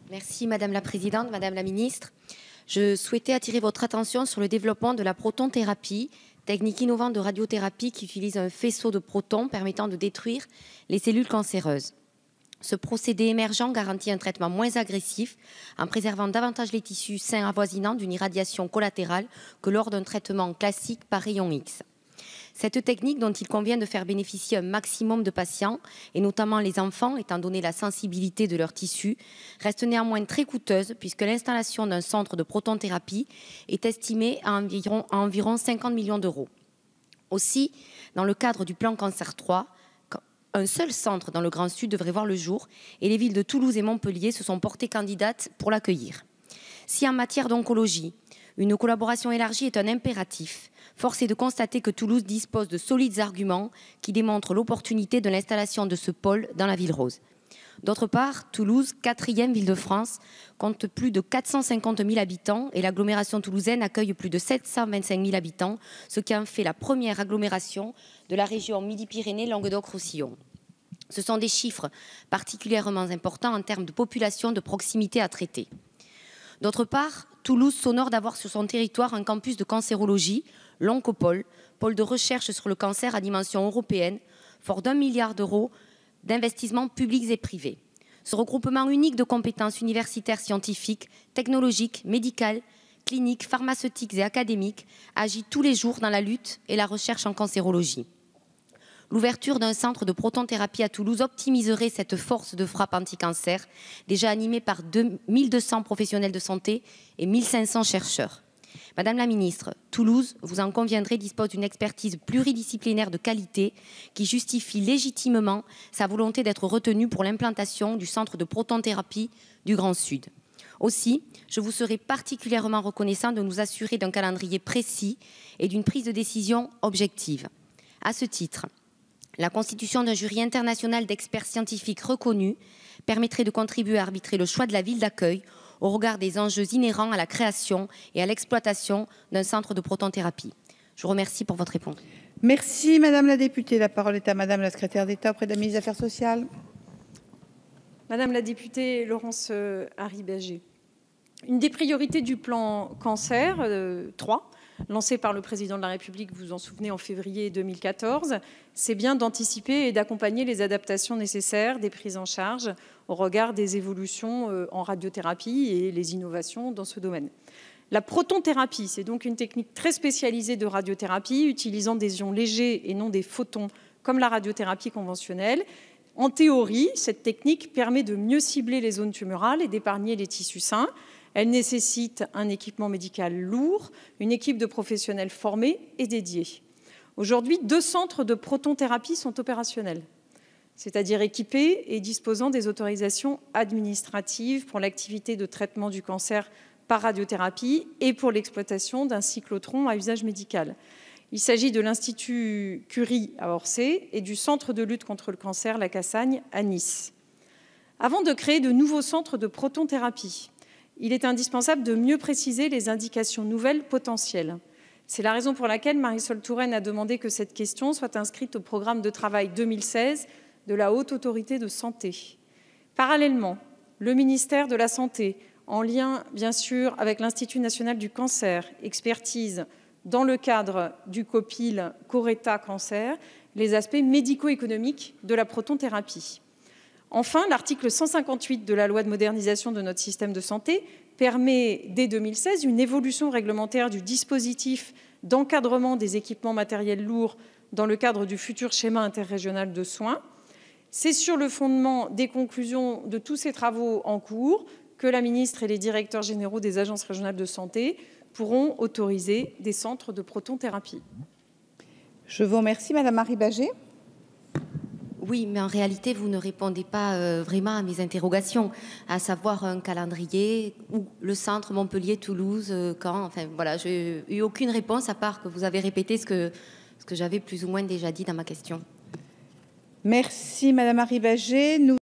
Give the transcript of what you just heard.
Merci Madame la Présidente, Madame la Ministre. Je souhaitais attirer votre attention sur le développement de la protonthérapie, technique innovante de radiothérapie qui utilise un faisceau de protons permettant de détruire les cellules cancéreuses. Ce procédé émergent garantit un traitement moins agressif en préservant davantage les tissus sains avoisinants d'une irradiation collatérale que lors d'un traitement classique par rayon X. Cette technique, dont il convient de faire bénéficier un maximum de patients, et notamment les enfants, étant donné la sensibilité de leurs tissus, reste néanmoins très coûteuse puisque l'installation d'un centre de protonthérapie est estimée à environ 50 millions d'euros. Aussi, dans le cadre du plan Cancer 3, un seul centre dans le Grand Sud devrait voir le jour et les villes de Toulouse et Montpellier se sont portées candidates pour l'accueillir. Si en matière d'oncologie, une collaboration élargie est un impératif, force est de constater que Toulouse dispose de solides arguments qui démontrent l'opportunité de l'installation de ce pôle dans la ville rose. D'autre part, Toulouse, 4e ville de France, compte plus de 450 000 habitants et l'agglomération toulousaine accueille plus de 725 000 habitants, ce qui en fait la première agglomération de la région Midi-Pyrénées-Languedoc-Roussillon. Ce sont des chiffres particulièrement importants en termes de population de proximité à traiter. D'autre part, Toulouse s'honore d'avoir sur son territoire un campus de cancérologie, l'Oncopole, pôle de recherche sur le cancer à dimension européenne, fort d'1 milliard d'euros d'investissements publics et privés. Ce regroupement unique de compétences universitaires scientifiques, technologiques, médicales, cliniques, pharmaceutiques et académiques agit tous les jours dans la lutte et la recherche en cancérologie. L'ouverture d'un centre de protonthérapie à Toulouse optimiserait cette force de frappe anti-cancer, déjà animée par 1200 professionnels de santé et 1500 chercheurs. Madame la Ministre, Toulouse, vous en conviendrez, dispose d'une expertise pluridisciplinaire de qualité qui justifie légitimement sa volonté d'être retenue pour l'implantation du centre de protonthérapie du Grand Sud. Aussi, je vous serai particulièrement reconnaissant de nous assurer d'un calendrier précis et d'une prise de décision objective. À ce titre, la constitution d'un jury international d'experts scientifiques reconnus permettrait de contribuer à arbitrer le choix de la ville d'accueil au regard des enjeux inhérents à la création et à l'exploitation d'un centre de protonthérapie. Je vous remercie pour votre réponse. Merci Madame la députée. La parole est à Madame la secrétaire d'État auprès de la ministre des Affaires sociales. Madame la députée Laurence Harribey, une des priorités du plan Cancer 3, lancé par le président de la République, vous vous en souvenez, en février 2014, c'est bien d'anticiper et d'accompagner les adaptations nécessaires des prises en charge au regard des évolutions en radiothérapie et les innovations dans ce domaine. La protonthérapie, c'est donc une technique très spécialisée de radiothérapie utilisant des ions légers et non des photons comme la radiothérapie conventionnelle. En théorie, cette technique permet de mieux cibler les zones tumorales et d'épargner les tissus sains. Elle nécessite un équipement médical lourd, une équipe de professionnels formés et dédiés. Aujourd'hui, 2 centres de protonthérapie sont opérationnels, c'est-à-dire équipés et disposant des autorisations administratives pour l'activité de traitement du cancer par radiothérapie et pour l'exploitation d'un cyclotron à usage médical. Il s'agit de l'Institut Curie à Orsay et du Centre de lutte contre le cancer, la Cassagne, à Nice. Avant de créer de nouveaux centres de protonthérapie, il est indispensable de mieux préciser les indications nouvelles potentielles. C'est la raison pour laquelle Marisol Touraine a demandé que cette question soit inscrite au programme de travail 2016 de la Haute Autorité de Santé. Parallèlement, le ministère de la Santé, en lien bien sûr avec l'Institut national du cancer, expertise dans le cadre du COPIL CORETA Cancer les aspects médico-économiques de la protonthérapie. Enfin, l'article 158 de la loi de modernisation de notre système de santé permet dès 2016 une évolution réglementaire du dispositif d'encadrement des équipements matériels lourds dans le cadre du futur schéma interrégional de soins. C'est sur le fondement des conclusions de tous ces travaux en cours que la ministre et les directeurs généraux des agences régionales de santé pourront autoriser des centres de protonthérapie. Je vous remercie Madame Harribey. Oui, mais en réalité, vous ne répondez pas vraiment à mes interrogations, à savoir un calendrier, où le centre Montpellier, Toulouse, quand, enfin voilà, je n'ai eu aucune réponse à part que vous avez répété ce que j'avais plus ou moins déjà dit dans ma question. Merci Madame Harribey.